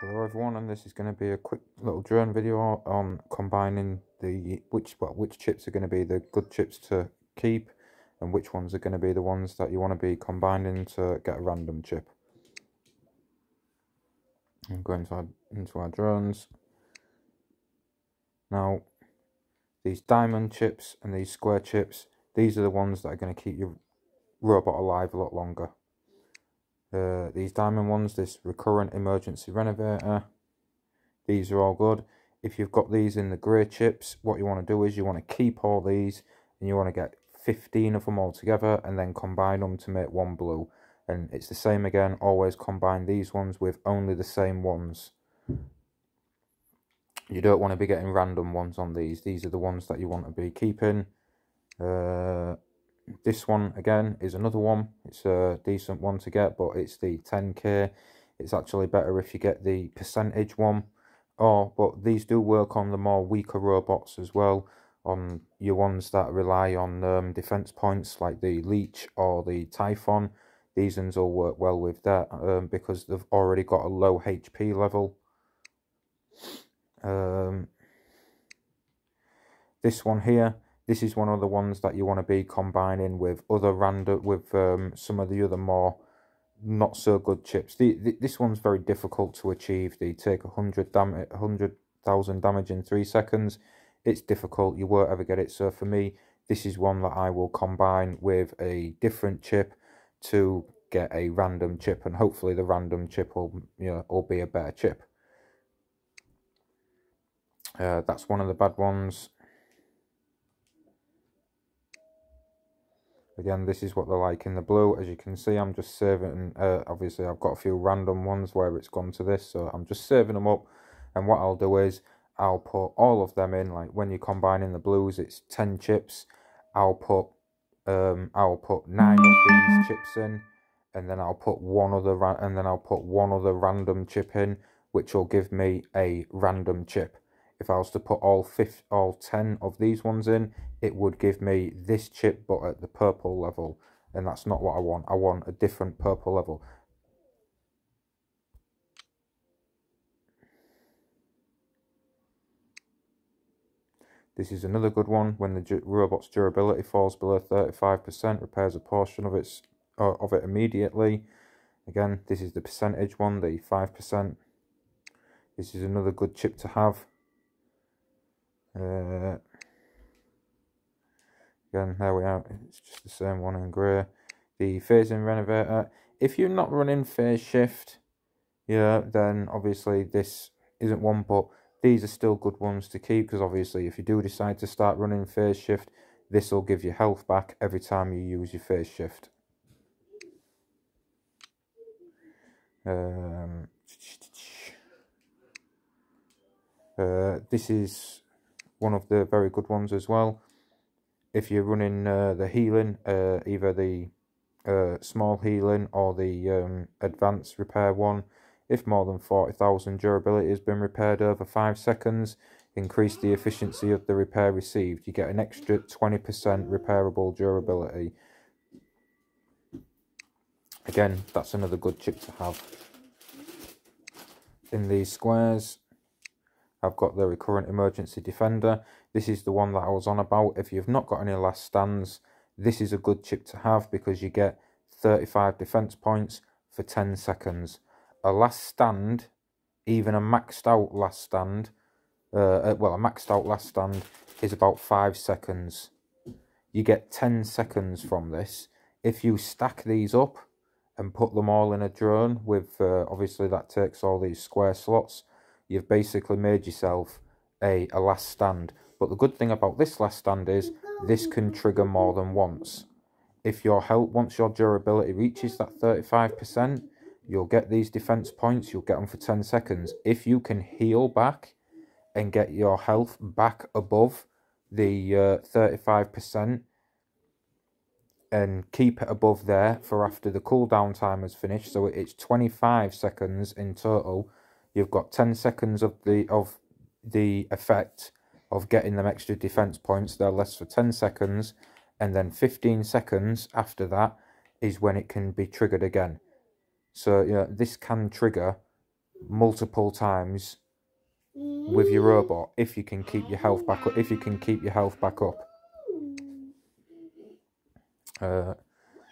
Hello everyone, and this is going to be a quick little drone video on combining the which chips are going to be the good chips to keep and which ones are going to be the ones that you want to be combining to get a random chip. I'm going into our drones. Now, these diamond chips and these square chips, these are the ones that are going to keep your robot alive a lot longer. These diamond ones, this recurrent emergency renovator, these are all good. If you've got these in the grey chips, what you want to do is you want to keep all these and you want to get 15 of them all together and then combine them to make one blue. And it's the same again, always combine these ones with only the same ones. You don't want to be getting random ones on these. These are the ones that you want to be keeping. This one again is another one. It's a decent one to get, but it's the 10k. It's actually better if you get the percentage one. But these do work on the more weaker robots as well, on your ones that rely on defense points like the Leech or the Typhon. These ones will work well with that because they've already got a low HP level. This one here, this is one of the ones that you want to be combining with other some of the other more not so good chips. This one's very difficult to achieve. They take 100,000 damage in 3 seconds. It's difficult, you won't ever get it. So for me, this is one that I will combine with a different chip to get a random chip, and hopefully the random chip will be a better chip. That's one of the bad ones. Again, this is what they're like in the blue. As you can see, I'm just saving, obviously I've got a few random ones where it's gone to this, so I'm just saving them up. And what I'll do is, I'll put all of them in, like when you combine in the blues, it's 10 chips. I'll put 9 of these chips in, and then I'll put one other random chip in, which will give me a random chip. If I was to put all 10 of these ones in, it would give me this chip, but at the purple level. And that's not what I want. I want a different purple level. This is another good one. When the robot's durability falls below 35%, repairs a portion of it immediately. Again, this is the percentage one, the 5%. This is another good chip to have. Again, there we are. It's just the same one in grey. The phasing renovator. If you're not running phase shift, then obviously this isn't one, but these are still good ones to keep, because obviously if you do decide to start running phase shift, this will give you health back every time you use your phase shift. This is one of the very good ones as well. If you're running the healing, either the small healing or the advanced repair one, if more than 40,000 durability has been repaired over 5 seconds, increase the efficiency of the repair received. You get an extra 20% repairable durability. Again, that's another good chip to have. In these squares, I've got the recurrent emergency defender. This is the one that I was on about. If you've not got any last stands, this is a good chip to have because you get 35 defense points for 10 seconds. A last stand, even a maxed out last stand, a maxed out last stand is about 5 seconds. You get 10 seconds from this. If you stack these up and put them all in a drone with, obviously that takes all these square slots, you've basically made yourself a last stand. But the good thing about this last stand is this can trigger more than once. If once your durability reaches that 35%, you'll get these defense points. You'll get them for 10 seconds. If you can heal back and get your health back above the 35% and keep it above there for after the cooldown time has finished, so it's 25 seconds in total, you've got 10 seconds of the effect of getting them extra defense points. They're less for 10 seconds, and then 15 seconds after that is when it can be triggered again. So this can trigger multiple times with your robot if you can keep your health back up. If you can keep your health back up.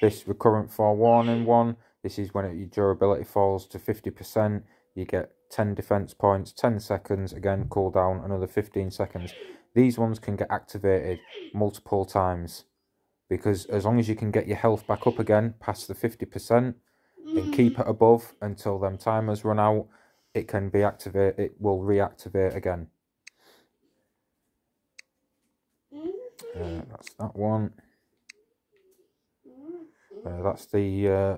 This recurrent forewarning one. This is when your durability falls to 50%. You get 10 defense points, 10 seconds. Again, cooldown another 15 seconds. These ones can get activated multiple times, because as long as you can get your health back up again past the 50% and keep it above until them timers run out, it can be activated. It will reactivate again. That's that one. That's the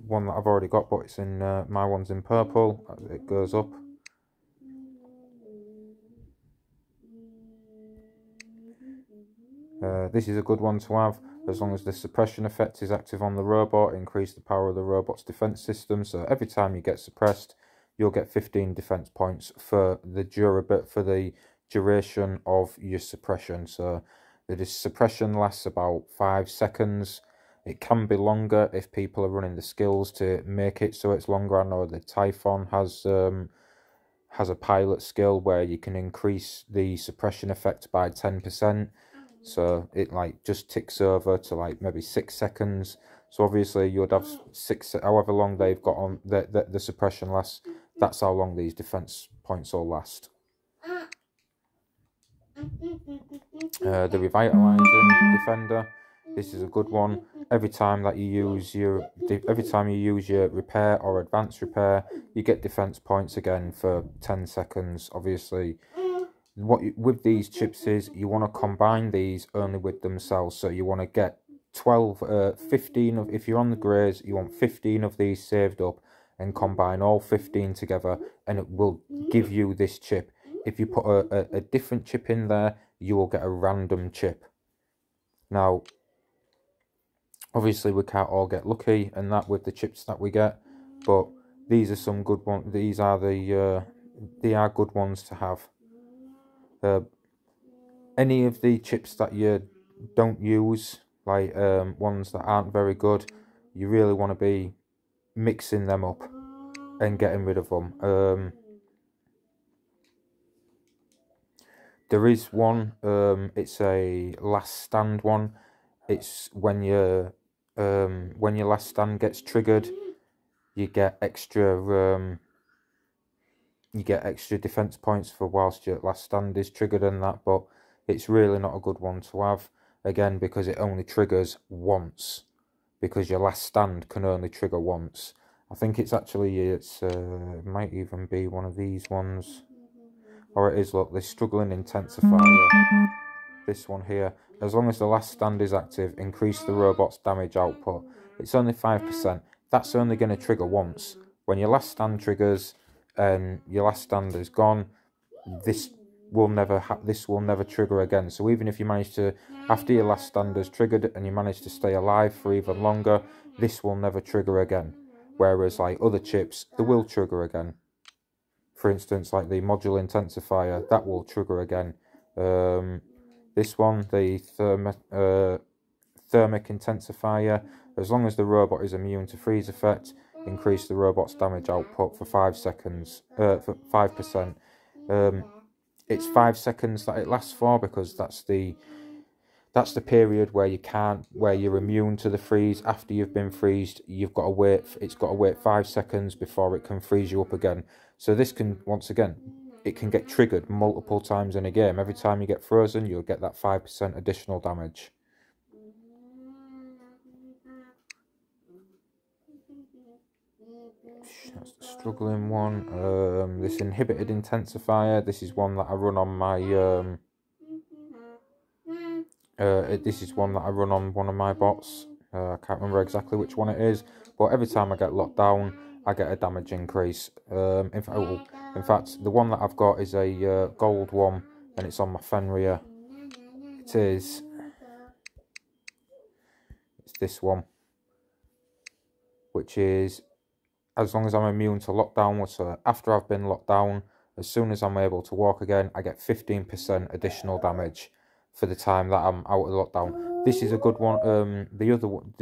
one that I've already got, but it's in my one's in purple. It goes up. This is a good one to have, as long as the suppression effect is active on the robot. Increase the power of the robot's defense system. So every time you get suppressed, you'll get 15 defense points for the duration of your suppression. So the suppression lasts about 5 seconds. It can be longer if people are running the skills to make it so it's longer. I know the Typhon has a pilot skill where you can increase the suppression effect by 10%. So it like just ticks over to like maybe 6 seconds. So obviously you'd have however long they've got on the suppression lasts. That's how long these defense points will last. The revitalizing defender. This is a good one. Every time you use your repair or advanced repair, you get defense points again for 10 seconds. Obviously, with these chips is you want to combine these only with themselves. So you want to get 15 of, if you're on the greys, you want 15 of these saved up and combine all 15 together, and it will give you this chip. If you put a different chip in there, you will get a random chip. Now, obviously we can't all get lucky and that with the chips that we get, but these are some good ones. These are they are good ones to have. Any of the chips that you don't use, like ones that aren't very good, you really want to be mixing them up and getting rid of them. There is one, it's a last stand one. It's when your last stand gets triggered, you get extra defense points for whilst your last stand is triggered and that, but it's really not a good one to have, again, because it only triggers once, because your last stand can only trigger once. I think it's actually, it might even be one of these ones, or it is, look, the struggling intensifier, this one here. As long as the last stand is active, increase the robot's damage output. It's only 5%. That's only going to trigger once. When your last stand triggers and your last stand is gone, this will never trigger again. So even if you manage to, after your last stand is triggered and you manage to stay alive for even longer, this will never trigger again. Whereas like other chips, they will trigger again. For instance, like the module intensifier, that will trigger again. This one, the thermic intensifier, as long as the robot is immune to freeze effect, increase the robot's damage output for 5 seconds, for 5%. It's 5 seconds that it lasts for, because that's the period where you're immune to the freeze. After you've been freezed, you've got to wait. It's got to wait 5 seconds before it can freeze you up again. So this can, once again, it can get triggered multiple times in a game. Every time you get frozen, you'll get that 5% additional damage. That's the struggling one. This inhibited intensifier. This is one that I run on my. This is one that I run on one of my bots. I can't remember exactly which one it is, but every time I get locked down, I get a damage increase. In fact, the one that I've got is a gold one, and it's on my Fenrir. It's this one, which is, as long as I'm immune to lockdown, so after I've been locked down, as soon as I'm able to walk again, I get 15% additional damage for the time that I'm out of lockdown. This is a good one. The other one,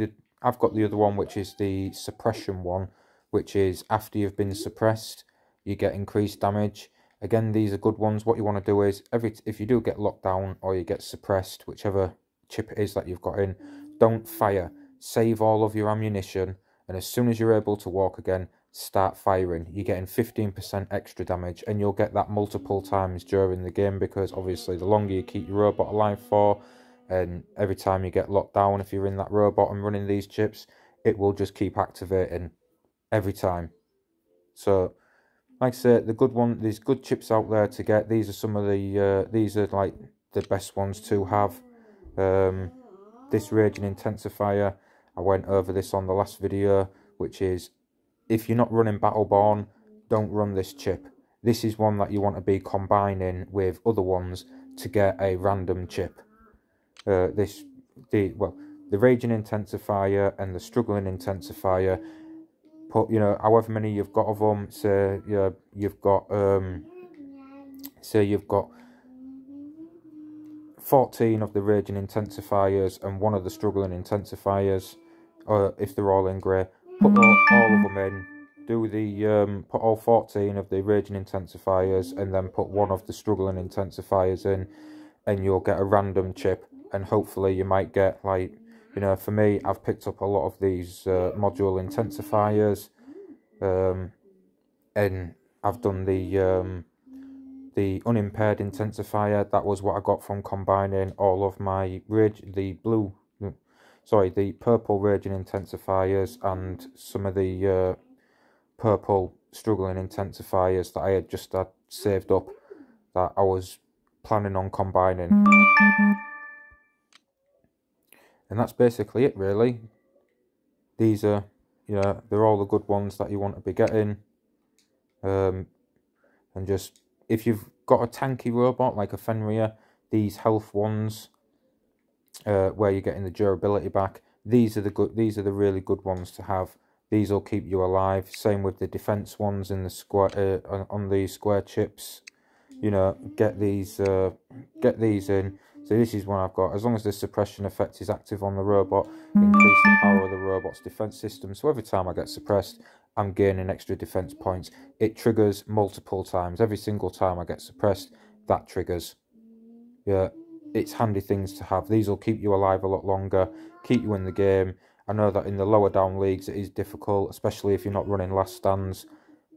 I've got the other one, which is the suppression one, which is after you've been suppressed, you get increased damage. Again, these are good ones. What you want to do is, if you do get locked down or you get suppressed, whichever chip it is that you've got in, don't fire. Save all of your ammunition, and as soon as you're able to walk again, start firing. You're getting 15% extra damage, and you'll get that multiple times during the game, because obviously the longer you keep your robot alive for, and every time you get locked down, if you're in that robot and running these chips, it will just keep activating every time. So like I say, the good one, there's good chips out there to get. These are some of the these are like the best ones to have. This Raging Intensifier, I went over this on the last video, which is, if you're not running Battleborn, don't run this chip. This is one that you want to be combining with other ones to get a random chip. The Raging Intensifier and the Struggling Intensifier, put, you know, however many you've got of them. Say you've got 14 of the Raging Intensifiers and one of the Struggling Intensifiers, if they're all in grey. Put all of them in. Do the put all 14 of the Raging Intensifiers and then put one of the Struggling Intensifiers in, and you'll get a random chip. And hopefully you might get, like, you know, for me, I've picked up a lot of these module intensifiers, and I've done the unimpaired intensifier. That was what I got from combining all of my the purple Raging Intensifiers and some of the purple Struggling Intensifiers that I had just saved up, that I was planning on combining. And that's basically it, really. These are, you know, they're all the good ones that you want to be getting. And just, if you've got a tanky robot like a Fenrir, these health ones, where you're getting the durability back, these are the really good ones to have. These will keep you alive. Same with the defense ones in the square on the square chips. You know, get these in. So this is one I've got. As long as the suppression effect is active on the robot, increase the power of the robot's defense system. So every time I get suppressed, I'm gaining extra defense points. It triggers multiple times. Every single time I get suppressed, that triggers. Yeah, it's handy things to have. These will keep you alive a lot longer, keep you in the game. I know that in the lower down leagues it is difficult, especially if you're not running last stands.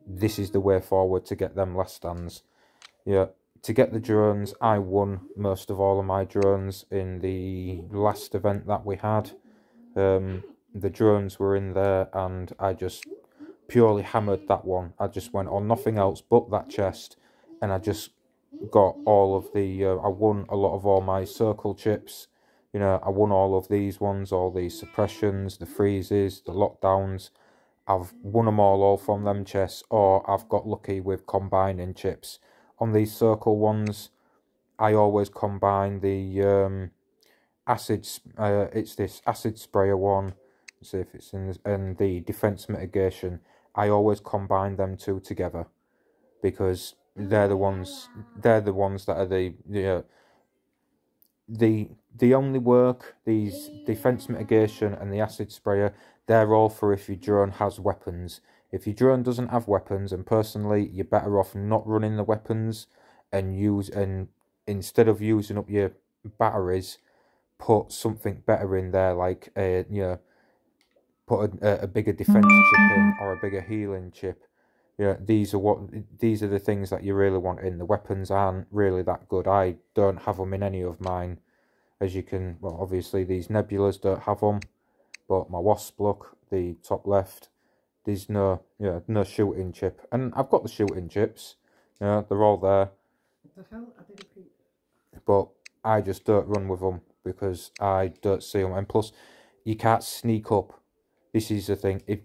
This is the way forward to get them last stands. Yeah. To get the drones, I won most of all of my drones in the last event that we had. The drones were in there, and I just purely hammered that one. I just went on nothing else but that chest, and I just got all of the... I won a lot of all my circle chips. You know, I won all of these ones, all these suppressions, the freezes, the lockdowns. I've won them all from them chests, or I've got lucky with combining chips. On these circle ones, I always combine the it's this acid sprayer one. Let's see if it's in this, and the defense mitigation. I always combine them two together, because they're the ones that are the only work. These defense mitigation and the acid sprayer, they're all for if your drone has weapons. If your drone doesn't have weapons, and personally, you're better off not running the weapons, and instead of using up your batteries, put something better in there, like put a bigger defense chip in, or a bigger healing chip. Yeah, these are the things that you really want in. The weapons aren't really that good. I don't have them in any of mine, as you can. Well, obviously these Nebulas don't have them, but my Wasp, look, the top left. There's no shooting chip, and I've got the shooting chips. Yeah, they're all there. What the hell? I did a peep. But I just don't run with them because I don't see them, and plus, you can't sneak up. This is the thing. If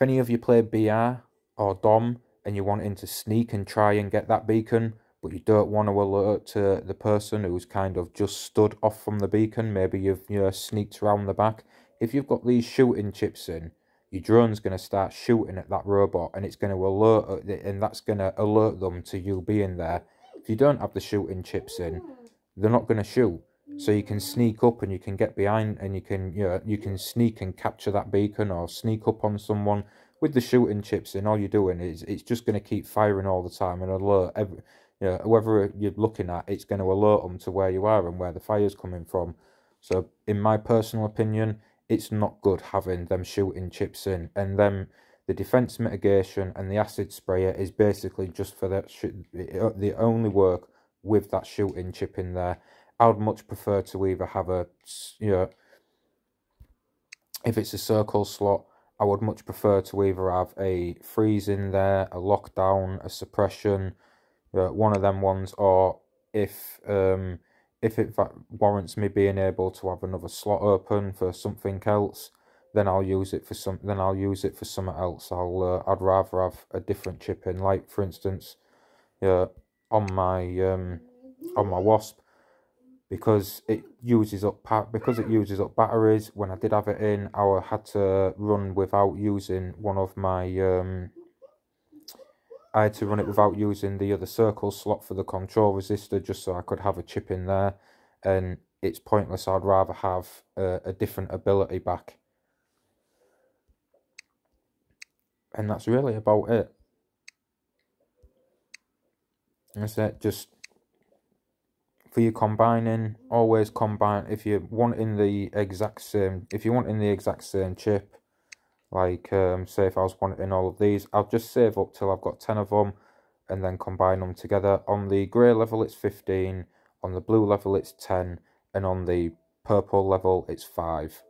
any of you play BR or Dom and you're wanting to sneak and try and get that beacon, but you don't want to alert to the person who's kind of just stood off from the beacon, maybe you've sneaked around the back. If you've got these shooting chips in, your drone's going to start shooting at that robot, and it's going to alert, and that's going to alert them to you being there. If you don't have the shooting chips in, they're not going to shoot. So you can sneak up and you can get behind, and you can sneak and capture that beacon, or sneak up on someone, with the shooting chips in, all you're doing is it's just going to keep firing all the time and alert every, whoever you're looking at, it's going to alert them to where you are and where the fire's coming from. So in my personal opinion, it's not good having them shooting chips in, and them the defense mitigation and the acid sprayer is basically just for that. They only work with that shooting chip in there. I would much prefer to either have a, if it's a circle slot, I would much prefer to either have a freeze in there, a lockdown, a suppression, one of them ones, or if it warrants me being able to have another slot open for something else, then I'll use it for something else. I'd rather have a different chip in, like for instance, on my Wasp, because it uses up batteries. When I did have it in, I had to run without using one of my I had to run it without using the other circle slot for the control resistor, just so I could have a chip in there, and it's pointless. I'd rather have a different ability back. And that's really about it. That's it. Just for your combining, always combine. If you're wanting the exact same chip, like say if I was wanting all of these, I'll just save up till I've got 10 of them and then combine them together. On the grey level it's 15, on the blue level it's 10, and on the purple level it's 5.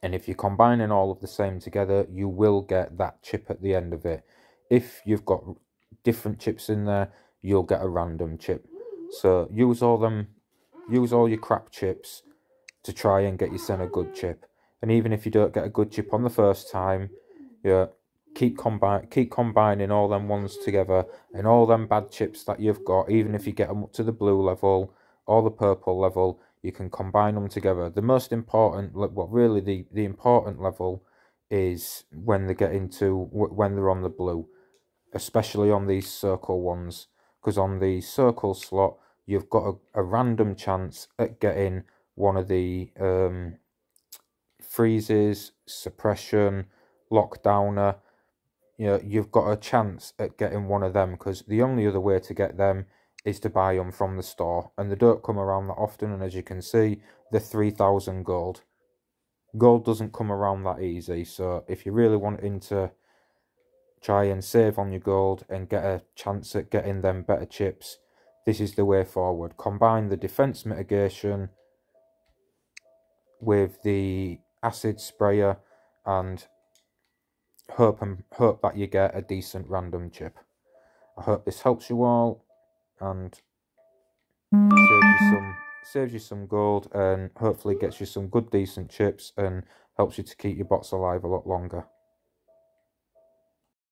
And if you're combining all of the same together, you will get that chip at the end of it. If you've got different chips in there, you'll get a random chip. So use all your crap chips to try and get yourself a good chip. And even if you don't get a good chip on the first time, keep combining all them ones together, and all them bad chips that you've got, even if you get them up to the blue level or the purple level, you can combine them together. The most important, really the important level is when they get into, when they're on the blue, especially on these circle ones, because on the circle slot, you've got a random chance at getting one of the freezes, suppression, lockdowner. You've got a chance at getting one of them, because the only other way to get them is to buy them from the store, and they don't come around that often. And as you can see, they're 3,000 gold. Gold doesn't come around that easy, so if you're really wanting to try and save on your gold and get a chance at getting them better chips, this is the way forward. Combine the defense mitigation with the acid sprayer and hope that you get a decent random chip. I hope this helps you all and saves you some gold, and hopefully gets you some good decent chips and helps you to keep your bots alive a lot longer.